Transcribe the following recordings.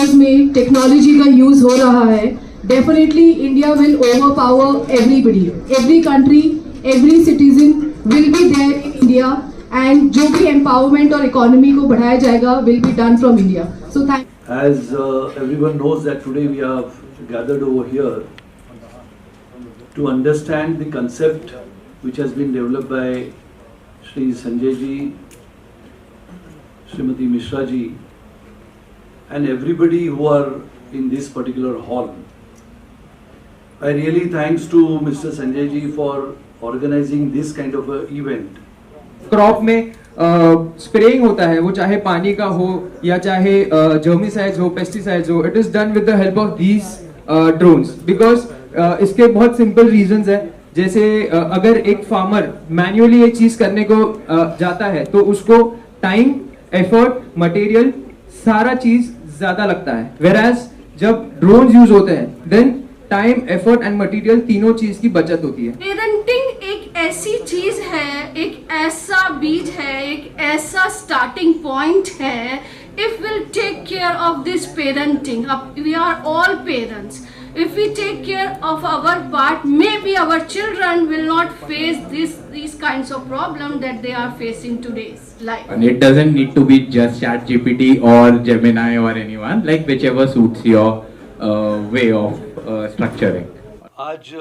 Areas में technology का use हो रहा है, definitely India will over power everybody, every country, every citizen will be there in India, and जो भी एम्पावरमेंट और इकोनॉमी को बढ़ाया जाएगा will be done from India. So thank. As everyone knows that today we have gathered over here to understand the concept which has been developed by Shri Sanjay ji, Srimati Mishra ji, and everybody who are in this particular hall. I really thanks to Mr. Sanjay ji for organizing this kind of a event. Crop में spraying होता है, वो चाहे पानी का हो या चाहे जर्मिसाइड्स हो, पेस्टिसाइड्स हो, it is done with the help of these drones. Because इसके बहुत सिंपल रीजंस है. जैसे अगर एक फार्मर मैन्युअली ये चीज करने को जाता है तो उसको टाइम, एफर्ट, मटेरियल, सारा चीज ज्यादा लगता है. वेराज जब ड्रोन्स यूज होते हैं then time, effort and material तीनों चीज की बचत होती है. पेरेंटिंग एक ऐसी चीज है, एक ऐसा बीज है, एक ऐसा स्टार्टिंग पॉइंट है. If will take care of this parenting, we are all parents. If we take care of our part, maybe our children will not face these kinds of problems that they are facing today's life. And it doesn't need to be just ChatGPT or Gemini or anyone, like whichever suits your way of structuring. आज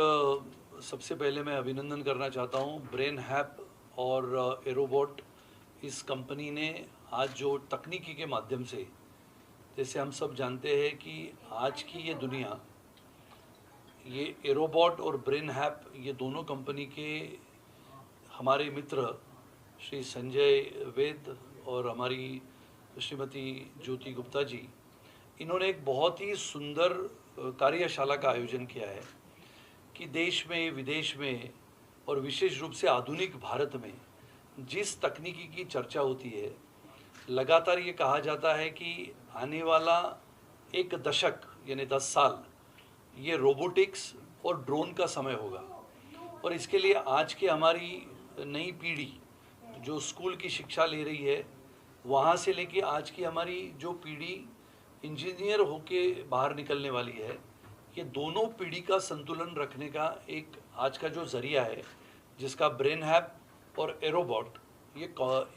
सबसे पहले मैं अभिनंदन करना चाहता हूँ brain हैप और एरोबॉट. इस कंपनी ने आज जो तकनीकी के माध्यम से, जैसे हम सब जानते हैं कि आज की ये दुनिया, ये एरोबॉट और ब्रेन हैप, ये दोनों कंपनी के हमारे मित्र श्री संजय वेद और हमारी श्रीमती ज्योति गुप्ता जी, इन्होंने एक बहुत ही सुंदर कार्यशाला का आयोजन किया है कि देश में, विदेश में और विशेष रूप से आधुनिक भारत में जिस तकनीकी की चर्चा होती है, लगातार ये कहा जाता है कि आने वाला एक दशक यानी 10 साल ये रोबोटिक्स और ड्रोन का समय होगा. और इसके लिए आज की हमारी नई पीढ़ी जो स्कूल की शिक्षा ले रही है, वहाँ से लेके आज की हमारी जो पीढ़ी इंजीनियर होके बाहर निकलने वाली है, ये दोनों पीढ़ी का संतुलन रखने का एक आज का जो ज़रिया है, जिसका ब्रेन हैप और एरोबॉट, ये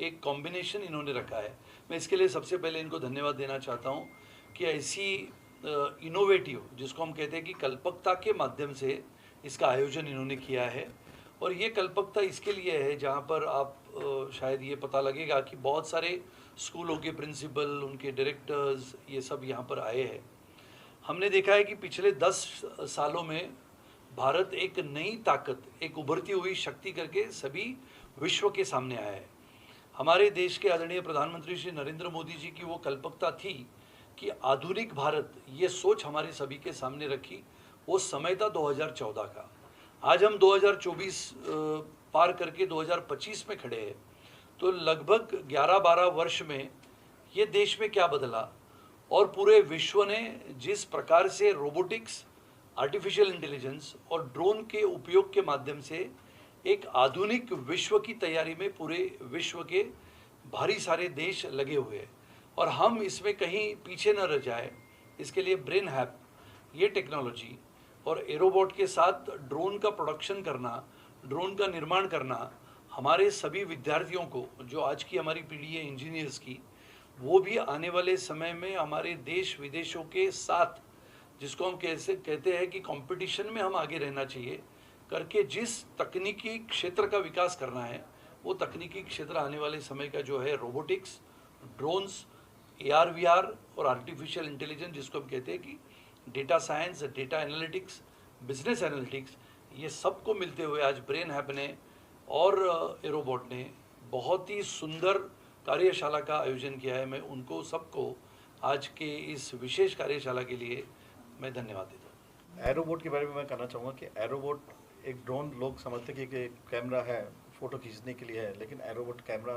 एक कॉम्बिनेशन इन्होंने रखा है. मैं इसके लिए सबसे पहले इनको धन्यवाद देना चाहता हूँ कि ऐसी इनोवेटिव, जिसको हम कहते हैं कि कल्पकता के माध्यम से इसका आयोजन इन्होंने किया है. और ये कल्पकता इसके लिए है जहाँ पर आप शायद ये पता लगेगा कि बहुत सारे स्कूलों के प्रिंसिपल, उनके डायरेक्टर्स, ये सब यहाँ पर आए हैं. हमने देखा है कि पिछले 10 सालों में भारत एक नई ताकत, एक उभरती हुई शक्ति करके सभी विश्व के सामने आया है. हमारे देश के आदरणीय प्रधानमंत्री श्री नरेंद्र मोदी जी की वो कल्पकता थी कि आधुनिक भारत, ये सोच हमारे सभी के सामने रखी. वो समय था 2014 का. आज हम 2024 पार करके 2025 में खड़े हैं. तो लगभग 11-12 वर्ष में ये देश में क्या बदला और पूरे विश्व ने जिस प्रकार से रोबोटिक्स, आर्टिफिशियल इंटेलिजेंस और ड्रोन के उपयोग के माध्यम से एक आधुनिक विश्व की तैयारी में पूरे विश्व के भारी सारे देश लगे हुए हैं. और हम इसमें कहीं पीछे न रह जाए, इसके लिए ब्रेन हैप, ये टेक्नोलॉजी और एरोबॉट के साथ ड्रोन का प्रोडक्शन करना, ड्रोन का निर्माण करना, हमारे सभी विद्यार्थियों को, जो आज की हमारी पीढ़ी है इंजीनियर्स की, वो भी आने वाले समय में हमारे देश विदेशों के साथ, जिसको हम कैसे कहते हैं कि कंपटीशन में हम आगे रहना चाहिए करके, जिस तकनीकी क्षेत्र का विकास करना है, वो तकनीकी क्षेत्र आने वाले समय का जो है रोबोटिक्स, ड्रोन्स, AR VR और आर्टिफिशियल इंटेलिजेंस, जिसको हम कहते हैं कि data science, data analytics, business analytics, ये सबको मिलते हुए आज ब्रेन हैप ने और एरोबॉट ने बहुत ही सुंदर कार्यशाला का आयोजन किया है. मैं उनको सबको आज के इस विशेष कार्यशाला के लिए मैं धन्यवाद देता हूँ. एरोबॉट के बारे में मैं कहना चाहूँगा कि एरोबॉट एक ड्रोन, लोग समझते हैं कि एक कैमरा है, फ़ोटो खींचने के लिए है, लेकिन एरोबॉट कैमरा,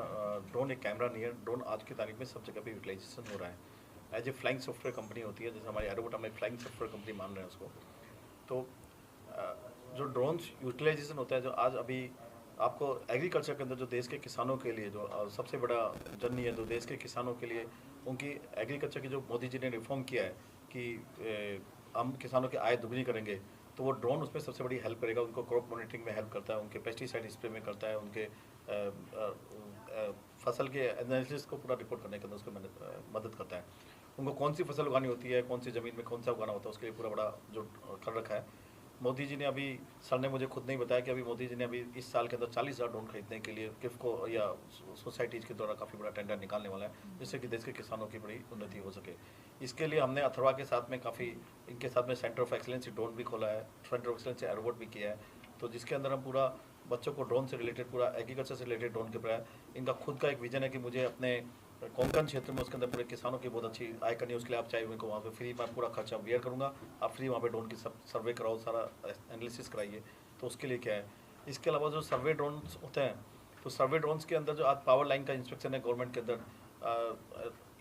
ड्रोन एक कैमरा नहीं है. ड्रोन आज की तारीख में सब जगह पे यूटिलाइजेशन हो रहा है. As a flying software company होती है, जैसे हमारी एरोबॉट, हम एक फ्लाइंग सॉफ्टवेयर कंपनी मान रहे हैं उसको. तो जो ड्रोन्स यूटिलाइजेशन होता है, जो आज अभी आपको एग्रीकल्चर के अंदर जो देश के किसानों के लिए जो सबसे बड़ा जर्नी है, जो देश के किसानों के लिए उनकी एग्रीकल्चर की जो मोदी जी ने रिफॉर्म किया है कि हम किसानों की आय दुगनी करेंगे, तो वो ड्रोन उसमें सबसे बड़ी हेल्प करेगा। उनको क्रॉप मॉनिटरिंग में हेल्प करता है, उनके पेस्टिसाइड स्प्रे में करता है, उनके फसल के एनालिसिस को पूरा रिपोर्ट करने के अंदर उसको मदद करता है। उनको कौन सी फसल उगानी होती है, कौन सी ज़मीन में कौन सा उगाना होता है, उसके लिए पूरा बड़ा जो कर रखा है। मोदी जी ने अभी, सर ने मुझे खुद नहीं बताया कि अभी मोदी जी ने अभी इस साल के अंदर 40,000 ड्रोन खरीदने के लिए किफ को या सोसाइटीज़ के द्वारा काफ़ी बड़ा टेंडर निकालने वाला है, जिससे कि देश के किसानों की बड़ी उन्नति हो सके। इसके लिए हमने अथर्वा के साथ में काफ़ी, इनके साथ में सेंटर ऑफ एक्सीलेंस ड्रोन भी खोला है, सेंटर ऑफ एक्सीलेंस एयरबोट भी किया है, तो जिसके अंदर हम पूरा बच्चों को ड्रोन से रिलेटेड, पूरा एग्रीकल्चर से रिलेटेड ड्रोन के प्राय इनका खुद का एक विजन है कि मुझे अपने कोंकण क्षेत्र में उसके अंदर पूरे किसानों की बहुत अच्छी आय करनी है। उसके लिए आप चाहे उनको वहाँ पे फ्री में पूरा खर्चा बेयर करूँगा, आप फ्री वहाँ पे ड्रोन की सब सर्वे कराओ, सारा एनालिसिस कराइए, तो उसके लिए क्या है। इसके अलावा जो सर्वे ड्रोन्स होते हैं, तो सर्वे ड्रोन्स के अंदर जो आज पावर लाइन का इंस्पेक्शन है गवर्नमेंट के अंदर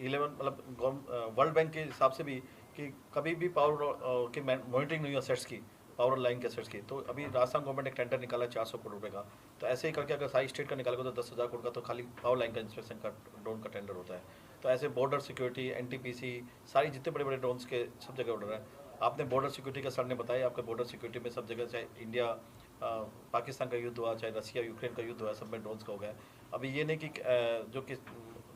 11 मतलब वर्ल्ड बैंक के हिसाब से भी कि कभी भी पावर की मॉनिटरिंग नहीं हुई सेट्स की, पावर लाइन के सेट्स की, तो अभी राजस्थान गवर्नमेंट एक टेंडर निकाला है 400 करोड़ रुपये का। तो ऐसे ही करके अगर सारी स्टेट का निकालेगा तो 10,000 करोड़ का तो खाली पावर लाइन का इंस्पेक्शन का ड्रोन का टेंडर होता है। तो ऐसे बॉर्डर सिक्योरिटी, NTPC, सारी जितने बड़े बड़े ड्रोन्स के सब जगह ऑर्डर है। आपने बॉर्डर सिक्योरिटी का सर ने बताया, आपके बॉर्डर सिक्योरिटी में सब जगह, चाहे इंडिया पाकिस्तान का युद्ध हुआ, चाहे रसिया यूक्रेन का युद्ध हुआ, सब में ड्रोन्स का हो गया। अभी ये नहीं कि जो कि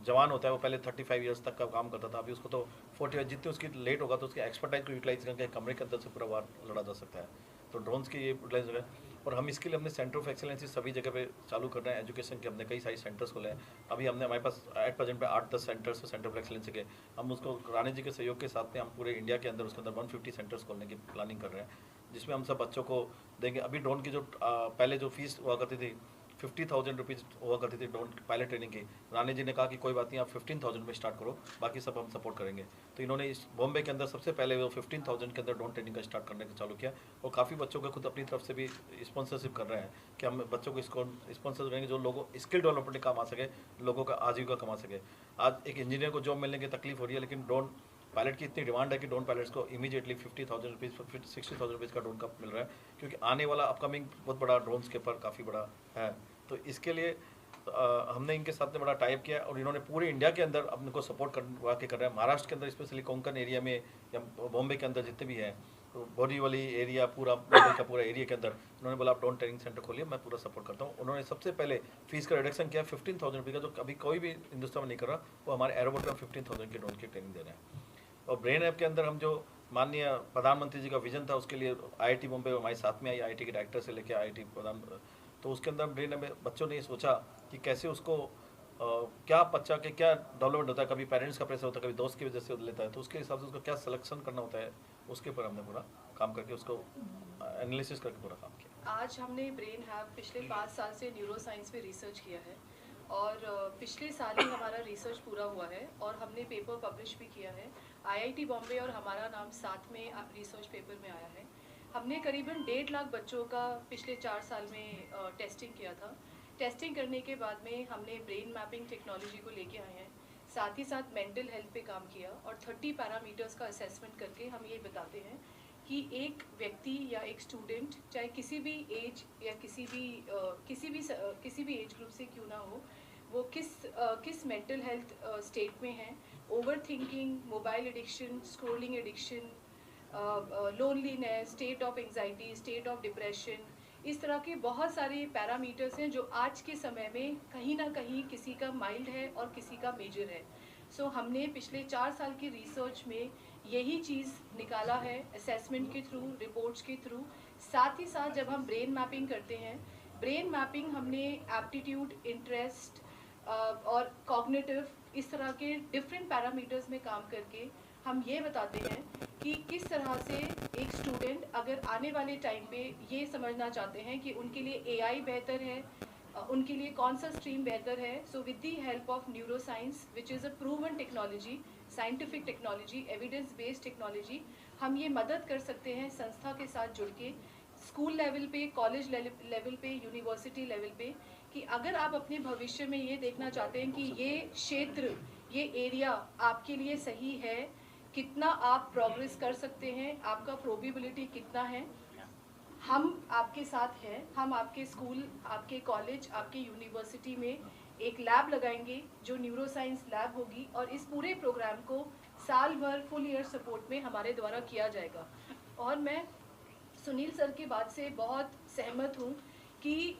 जवान होता है वो पहले 35 ईयर्स तक का काम करता था, अभी उसको तो 40 ईयर जितनी उसकी लेट होगा तो उसकी एक्सपर्टाइज को यूटिलाइज करके कमरे के अंदर से पूरा वार लड़ा जा सकता है। तो ड्रोन्स की ये यूटिलाइज है। और हम इसके लिए हमने सेंटर ऑफ एक्सीलेंस सभी जगह पे चालू कर रहे हैं। एजुकेशन के हमने कई सारे सेंटर्स खोले हैं। अभी हमने हमारे पास एट प्रेजेंट पे 8-10 सेंटर्स सेंटर ऑफ एक्सीलेंस के, हम उसको रानी जी के सहयोग के साथ में हम पूरे इंडिया के अंदर उसके अंदर 150 सेंटर्स खोलने की प्लानिंग कर रहे हैं, जिसमें हम सब बच्चों को देंगे। अभी ड्रोन की जो पहले जो फीस हुआ करती थी 50,000 रुपीज़ हुआ करती थी ड्रोन पायलट ट्रेनिंग की, रानी जी ने कहा कि कोई बात नहीं, आप 15,000 में स्टार्ट करो, बाकी सब हम सपोर्ट करेंगे। तो इन्होंने इस बॉम्बे के अंदर सबसे पहले वो 15,000 के अंदर ड्रोन ट्रेनिंग का स्टार्ट करने का चालू किया, और काफ़ी बच्चों को खुद अपनी तरफ से भी स्पॉन्सरशिप कर रहे हैं कि हम बच्चों को स्पॉन्सर करेंगे जो लोगों स्किल डेवलपमेंट काम आ सके, लोगों का आजीविका कमा सके। आज एक इंजीनियर को जॉब मिलने की तकलीफ हो रही है, लेकिन ड्रोन पायलट की इतनी डिमांड है कि ड्रोन पायलट्स को इमीडिएटली 50,000 रुपीज़ 60,000 रुपीज़ का ड्रोन का मिल रहा है, क्योंकि आने वाला अपकमिंग बहुत बड़ा ड्रोन्स के ऊपर काफ़ी बड़ा है। तो इसके लिए हमने इनके साथ में बड़ा टाइप किया, और इन्होंने पूरे इंडिया के अंदर अपने को सपोर्ट करवा के कर रहे हैं। महाराष्ट्र के अंदर स्पेशली कोंकण एरिया में या बॉम्बे के अंदर जितने भी हैं, तो बोरीवली एरिया, पूरा मुंबई का पूरा एरिया के अंदर उन्होंने बोला आप ड्रोन ट्रेनिंग सेंटर खोलिए, मैं पूरा सपोर्ट करता हूँ। उन्होंने सबसे पहले फीस का रिडक्शन किया 15,000 रुपये का, जो कभी कोई भी हिंदुस्तान में नहीं कर रहा, वो हमारे एरोबोट में 15,000 की ड्रोन की ट्रेनिंग दे रहे हैं। और ब्रेन ऐप के अंदर हम जो माननीय प्रधानमंत्री जी का विजन था, उसके लिए IIT बॉम्बे हमारे साथ में आई, IIT के डायरेक्टर से लेकर IIT प्रधान, तो उसके अंदर ब्रेन में बच्चों ने ये सोचा कि कैसे उसको क्या बच्चा के क्या डेवलपमेंट होता है, कभी पेरेंट्स का प्रेशर होता है, कभी दोस्त की वजह से लेता है, तो उसके हिसाब से उसको क्या सिलेक्शन करना होता है, उसके ऊपर हमने पूरा काम करके उसको एनालिसिस करके पूरा काम किया। आज हमने ब्रेन हैब पिछले 5 साल से न्यूरो साइंस पे रिसर्च किया है, और पिछले साल ही हमारा रिसर्च पूरा हुआ है और हमने पेपर पब्लिश भी किया है। IIT बॉम्बे और हमारा नाम साथ में रिसर्च पेपर में आया है। हमने करीबन 1.5 लाख बच्चों का पिछले 4 साल में टेस्टिंग किया था। टेस्टिंग करने के बाद में हमने ब्रेन मैपिंग टेक्नोलॉजी को लेके आए हैं, साथ ही साथ मेंटल हेल्थ पे काम किया, और 30 पैरामीटर्स का असेसमेंट करके हम ये बताते हैं कि एक व्यक्ति या एक स्टूडेंट, चाहे किसी भी एज या किसी भी एज ग्रुप से क्यों ना हो, वो किस मेंटल हेल्थ स्टेट में है। Over thinking, mobile addiction, scrolling addiction, loneliness, state of anxiety, state of depression, इस तरह के बहुत सारे पैरामीटर्स हैं जो आज के समय में कहीं ना कहीं किसी का माइल्ड है और किसी का मेजर है। सो हमने पिछले 4 साल की रिसर्च में यही चीज़ निकाला है, असेसमेंट के थ्रू, रिपोर्ट्स के थ्रू। साथ ही साथ जब हम ब्रेन मैपिंग करते हैं, ब्रेन मैपिंग हमने एप्टीट्यूड, इंटरेस्ट और कॉग्निटिव, इस तरह के डिफरेंट पैरामीटर्स में काम करके हम ये बताते हैं कि किस तरह से एक स्टूडेंट अगर आने वाले टाइम पे ये समझना चाहते हैं कि उनके लिए AI बेहतर है, उनके लिए कौन सा स्ट्रीम बेहतर है। So with the help of neuro science which is a proven technology, scientific technology, evidence based technology, हम ये मदद कर सकते हैं संस्था के साथ जुड़ के, स्कूल लेवल पे, कॉलेज लेवल पे, यूनिवर्सिटी लेवल पे, कि अगर आप अपने भविष्य में ये देखना चाहते हैं कि ये क्षेत्र, ये एरिया आपके लिए सही है, कितना आप प्रोग्रेस कर सकते हैं, आपका प्रोबेबिलिटी कितना है, हम आपके साथ हैं। हम आपके स्कूल, आपके कॉलेज, आपके यूनिवर्सिटी में एक लैब लगाएंगे जो न्यूरो साइंस लैब होगी, और इस पूरे प्रोग्राम को साल भर फुल ईयर सपोर्ट में हमारे द्वारा किया जाएगा। और मैं सुनील सर की बात से बहुत सहमत हूँ कि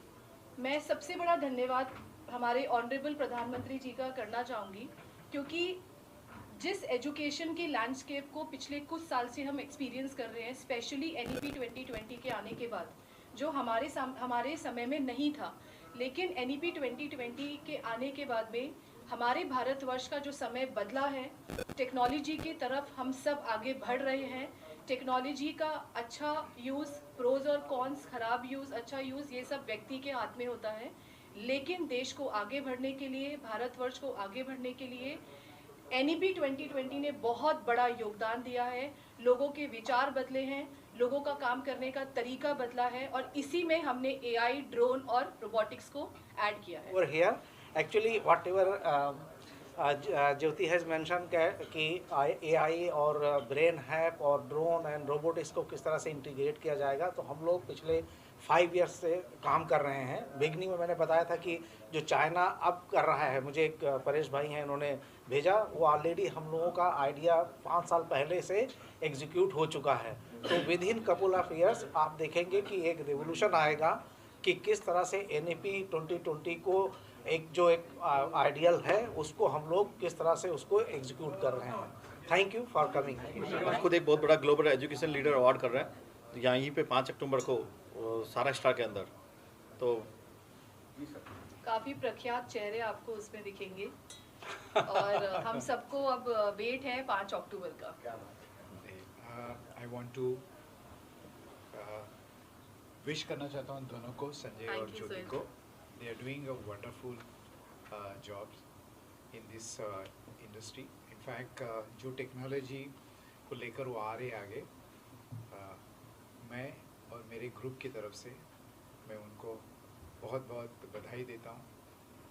मैं सबसे बड़ा धन्यवाद हमारे ऑनरेबल प्रधानमंत्री जी का करना चाहूँगी, क्योंकि जिस एजुकेशन के लैंडस्केप को पिछले कुछ साल से हम एक्सपीरियंस कर रहे हैं, स्पेशली NEP 2020 के आने के बाद, जो हमारे समय में नहीं था, लेकिन NEP 2020 के आने के बाद में हमारे भारतवर्ष का जो समय बदला है, टेक्नोलॉजी की तरफ हम सब आगे बढ़ रहे हैं। टेक्नोलॉजी का अच्छा यूज़, प्रोज और कॉन्स, खराब यूज़, अच्छा यूज़, ये सब व्यक्ति के हाथ में होता है। लेकिन देश को आगे बढ़ने के लिए, भारतवर्ष को आगे बढ़ने के लिए NEP 2020 ने बहुत बड़ा योगदान दिया है। लोगों के विचार बदले हैं, लोगों का काम करने का तरीका बदला है, और इसी में हमने AI, ड्रोन और रोबोटिक्स को ऐड किया है। Over here, actually, whatever Jyoti has mentioned कि AI और ब्रेन हैप और ड्रोन एंड रोबोटिक्स को किस तरह से इंटीग्रेट किया जाएगा, तो हम लोग पिछले 5 ईयर्स से काम कर रहे हैं। बिगनिंग में मैंने बताया था कि जो चाइना अब कर रहा है, मुझे एक परेश भाई हैं, उन्होंने भेजा, वो ऑलरेडी हम लोगों का आइडिया 5 साल पहले से एग्जीक्यूट हो चुका है। तो with in couple of years आप देखेंगे कि एक रिवोल्यूशन आएगा कि किस तरह से NEP 2020 को एक आइडियल है, उसको हम लोग किस तरह से उसको एग्जीक्यूट कर रहे हैं। Thank you for coming. हम खुद एक बहुत बड़ा ग्लोबल एजुकेशन लीडर अवार्ड कर रहे हैं, तो यहीं पे 5 अक्टूबर को सारा स्टार के अंदर, तो काफ़ी प्रख्यात चेहरे आपको उसमें दिखेंगे, और हम सबको अब वेट है 5 अक्टूबर का। I want to विश करना चाहता हूँ दोनों को, संजय और Thank you, ज्योति sir. को। They are doing a wonderful jobs in this industry. In fact, जो टेक्नोलॉजी को लेकर वो आ रहे आगे, मैं और मेरे ग्रुप की तरफ से मैं उनको बहुत बहुत बधाई देता हूँ,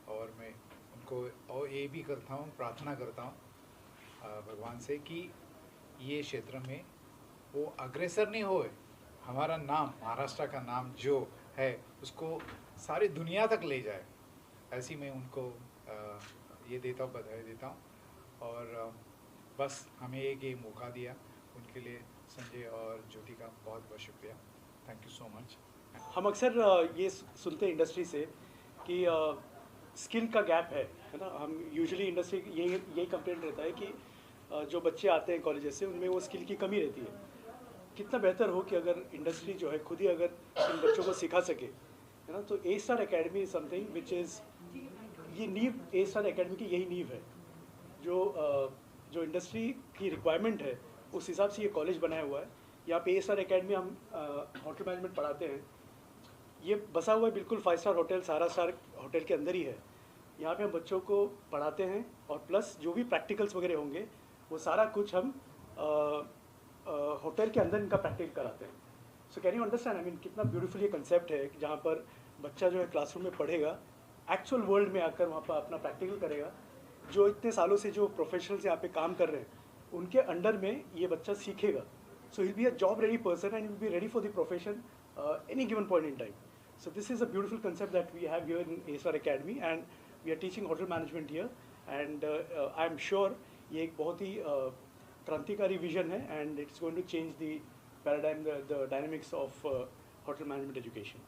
और मैं उनको और ये भी करता हूँ, प्रार्थना करता हूँ भगवान से कि ये क्षेत्र में वो अग्रसर नहीं होए, हमारा नाम, महाराष्ट्र का नाम जो है उसको सारी दुनिया तक ले जाए। ऐसी मैं उनको ये देता हूँ, बधाई देता हूँ, और बस हमें एक ये मौका दिया, उनके लिए संजय और ज्योति का बहुत बहुत शुक्रिया। Thank you so much. हम अक्सर ये सुनते हैं इंडस्ट्री से कि स्किल का गैप है ना। हम यूजुअली इंडस्ट्री यही कंप्लेंट रहता है कि जो बच्चे आते हैं कॉलेजेस से, उनमें वो स्किल की कमी रहती है। कितना बेहतर हो कि अगर इंडस्ट्री जो है खुद ही अगर इन बच्चों को सिखा सके, है ना। तो A-Star Academy is something which is, ये नींव, A-Star Academy की यही नींव है। जो इंडस्ट्री की रिक्वायरमेंट है उस हिसाब से ये कॉलेज बनाया हुआ है। यहाँ पे A-Star Academy हम होटल मैनेजमेंट पढ़ाते हैं। ये बसा हुआ है बिल्कुल 5 स्टार होटल, सारा स्टार होटल के अंदर ही है। यहाँ पे हम बच्चों को पढ़ाते हैं, और प्लस जो भी प्रैक्टिकल्स वगैरह होंगे वो सारा कुछ हम होटल के अंदर इनका प्रैक्टिकल कराते हैं। So can you understand, I mean कितना ब्यूटीफुल ये कंसेप्ट है, जहाँ पर बच्चा जो है क्लासरूम में पढ़ेगा, एक्चुअल वर्ल्ड में आकर वहाँ पर अपना प्रैक्टिकल करेगा। जो इतने सालों से जो प्रोफेशनल्स यहाँ पे काम कर रहे हैं उनके अंडर में ये बच्चा सीखेगा। So will be a job ready person and will be ready for the profession any given point in time. So this is a beautiful concept that we have here in A-Star Academy, and we are teaching hotel management here, and I am sure ये एक बहुत ही क्रांतिकारी vision है, and it's going to change the paradigm, the dynamics of hotel management education.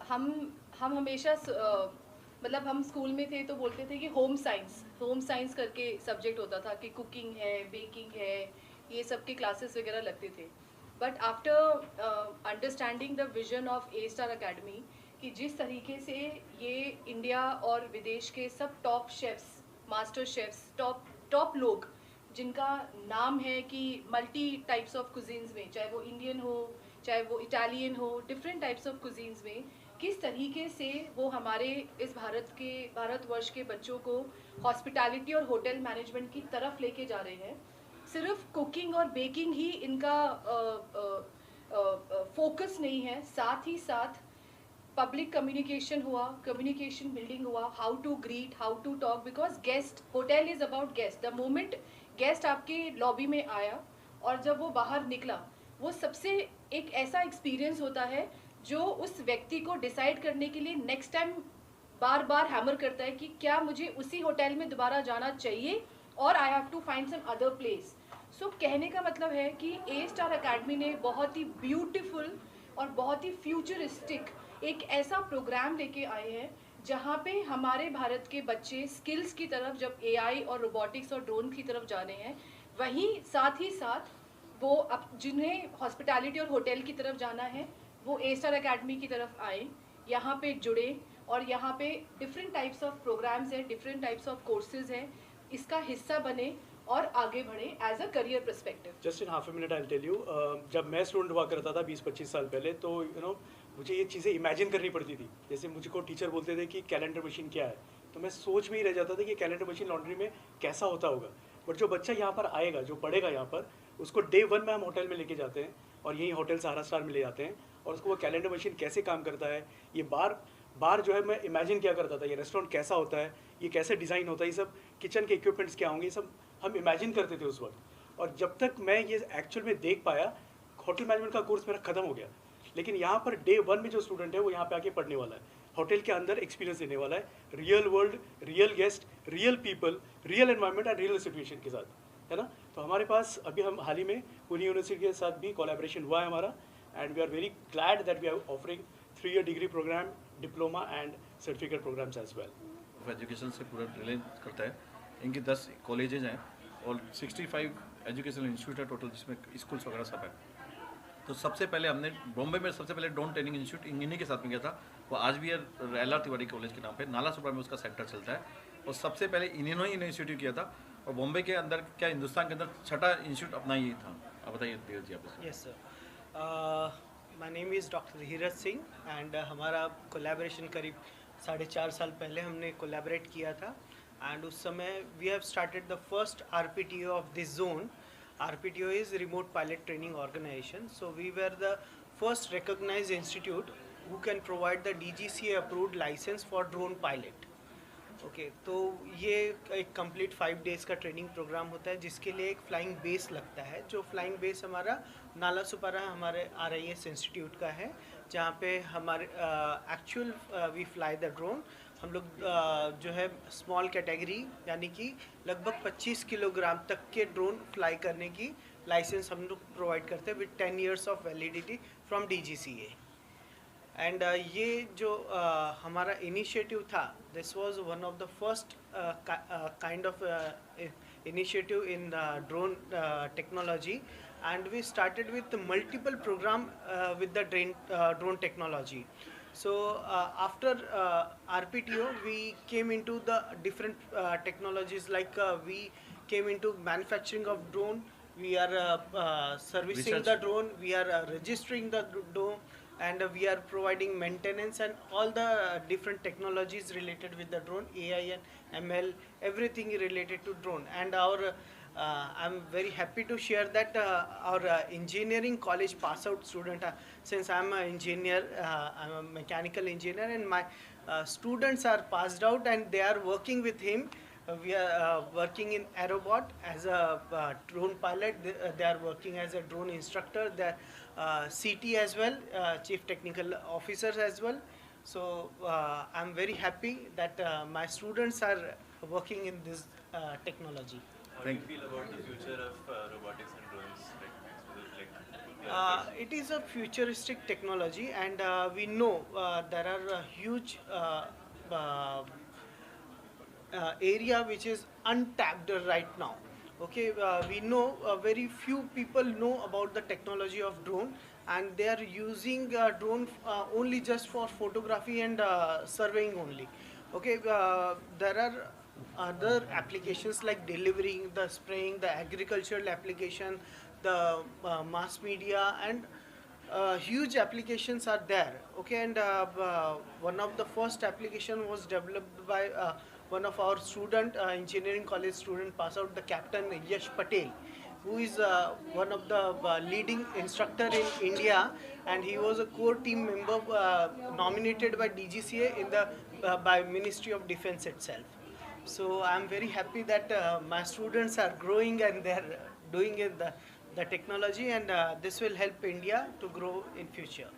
हम हमेशा मतलब हम school में थे तो बोलते थे कि होम साइंस करके सब्जेक्ट होता था, कि कुकिंग है, बेकिंग है, ये सब के क्लासेस वगैरह लगते थे। But after understanding the vision of A-Star Academy, कि जिस तरीके से ये इंडिया और विदेश के सब top chefs, master chefs, top लोग जिनका नाम है कि मल्टी टाइप्स ऑफ कुजीन्स में, चाहे वो इंडियन हो, चाहे वो इटालियन हो, डिफरेंट टाइप्स ऑफ कुजीन्स में किस तरीके से वो हमारे इस भारतवर्ष के बच्चों को हॉस्पिटैलिटी और होटल मैनेजमेंट की तरफ लेके जा रहे हैं। सिर्फ कुकिंग और बेकिंग ही इनका फोकस नहीं है, साथ ही साथ पब्लिक कम्युनिकेशन हुआ, कम्युनिकेशन बिल्डिंग हुआ, how to greet, how to talk, because guest, hotel is about guest. The moment guest आपके लॉबी में आया और जब वो बाहर निकला, वो सबसे एक ऐसा एक्सपीरियंस होता है जो उस व्यक्ति को डिसाइड करने के लिए नेक्स्ट टाइम बार बार हैमर करता है कि क्या मुझे उसी होटल में दोबारा जाना चाहिए और I have to find some other place. So कहने का मतलब है कि ए स्टार अकेडमी ने बहुत ही ब्यूटीफुल और बहुत ही फ्यूचरिस्टिक एक ऐसा प्रोग्राम लेके आए हैं जहाँ पे हमारे भारत के बच्चे स्किल्स की तरफ, जब एआई और रोबोटिक्स और ड्रोन की तरफ जाने हैं, वहीं साथ ही साथ वो अब जिन्हें हॉस्पिटैलिटी और होटल की तरफ जाना है वो ए स्टार अकेडमी की तरफ आए, यहाँ पे जुड़े और यहाँ पे डिफरेंट टाइप्स ऑफ प्रोग्राम्स हैं, डिफरेंट टाइप्स ऑफ कोर्सेज हैं, इसका हिस्सा बने और आगे बढ़े as a career perspective. Just in half a minute I tell you, जब मैं स्टूडेंट हुआ करता था 20-25 साल पहले, तो मुझे ये चीज़ें इमेजिन करनी पड़ती थी। जैसे मुझको टीचर बोलते थे कि कैलेंडर मशीन क्या है, तो मैं सोच में ही रह जाता था कि कैलेंडर मशीन लॉन्ड्री में कैसा होता होगा। बट जो बच्चा यहाँ पर आएगा, जो पढ़ेगा यहाँ पर, उसको डे 1 में हम होटल में लेके जाते हैं और यहीं होटल सहारा स्टार में ले जाते हैं और उसको वो कैलेंडर मशीन कैसे काम करता है, ये बार जो है मैं इमेजिन क्या करता था, ये रेस्टोरेंट कैसा होता है, ये कैसे डिज़ाइन होता है, ये सब किचन के इक्विपमेंट्स क्या होंगे, ये सब हम इमेजिन करते थे उस वक्त। और जब तक मैं ये एक्चुअल में देख पाया, होटल मैनेजमेंट का कोर्स मेरा ख़त्म हो गया। लेकिन यहाँ पर डे 1 में जो स्टूडेंट है वो यहाँ पे आके पढ़ने वाला है, होटल के अंदर एक्सपीरियंस देने वाला है, real world, real guest, real people, real environment and real situation के साथ, है ना। तो हमारे पास अभी हम हाल ही में पुणे यूनिवर्सिटी के साथ भी कोलैबोरेशन हुआ है हमारा, and we are very glad that we are offering 3-year degree programme, diploma and certificate programmes as well. Education से पूरा रिलेट करता है। इनकी 10 कॉलेजेज हैं और 65 एजुकेशनल इंस्टीट्यूट है टोटल, जिसमें स्कूल्स वगैरह सब है। तो सबसे पहले हमने बॉम्बे में सबसे पहले ड्रोन ट्रेनिंग इंस्टीट्यूट इन्हीं के साथ में गया था, वो आज भी है एल आर तिवारी कॉलेज के नाम पे, नाला सुपरा में उसका सेंटर चलता है। और सबसे पहले इन्होंने ही इंस्टीट्यूट किया था, और बॉम्बे के अंदर क्या हिंदुस्तान के अंदर छठा इंस्टीट्यूट अपना ही था। आप बताइए धीरज जी आप। Yes sir, my name is doctor Dheeraj Singh and हमारा कोलैबोरेशन करीब 4.5 साल पहले हमने कोलैबोरेट किया था। एंड उस समय we have started the first RPTO of this zone. RPTO is Remote Pilot Training Organization. So we were the first recognized institute who can provide the DGCA approved license for drone pilot. Okay, तो ये एक complete 5 days का training programme होता है, जिसके लिए एक flying base लगता है। जो फ्लाइंग बेस हमारा नाला सुपारा हमारे RIS इंस्टीट्यूट का है, जहाँ पे हमारे actual we fly the drone. हम लोग जो है स्मॉल कैटेगरी यानी कि लगभग 25 किलोग्राम तक के ड्रोन फ्लाई करने की लाइसेंस हम लोग प्रोवाइड करते हैं with 10 years of validity from DGCA। And ये जो हमारा इनिशिएटिव था, this was one of the first kind of initiative in drone technology, and we started with multiple program with the drone technology. So after RPTO we came into the different technologies, like we came into manufacturing of drone, we are servicing Research. the drone, we are registering the drone, and we are providing maintenance and all the different technologies related with the drone, AI and ML, everything related to drone. And our I'm very happy to share that our engineering college pass out student, since I'm an engineer, I'm a mechanical engineer, and my students are passed out and they are working with him. We are working in Aerobot as a drone pilot. They are working as a drone instructor. They are CT as well, chief technical officers as well. So I'm very happy that my students are working in this technology. How do you feel about the future of robotics and drones? It is a futuristic technology, and we know there are a huge area which is untapped right now. Okay, we know very few people know about the technology of drone, and they are using drone only just for photography and surveying only. Okay, there are other applications like delivering, the spraying, the agricultural application, the mass media, and huge applications are there. Okay, and one of the first application was developed by one of our student, engineering college student pass out, the Captain Yash Patel, who is one of the leading instructor in India, and he was a core team member nominated by DGCA in the by Ministry of Defense itself. So I'm very happy that my students are growing and they're doing the technology, and this will help India to grow in future.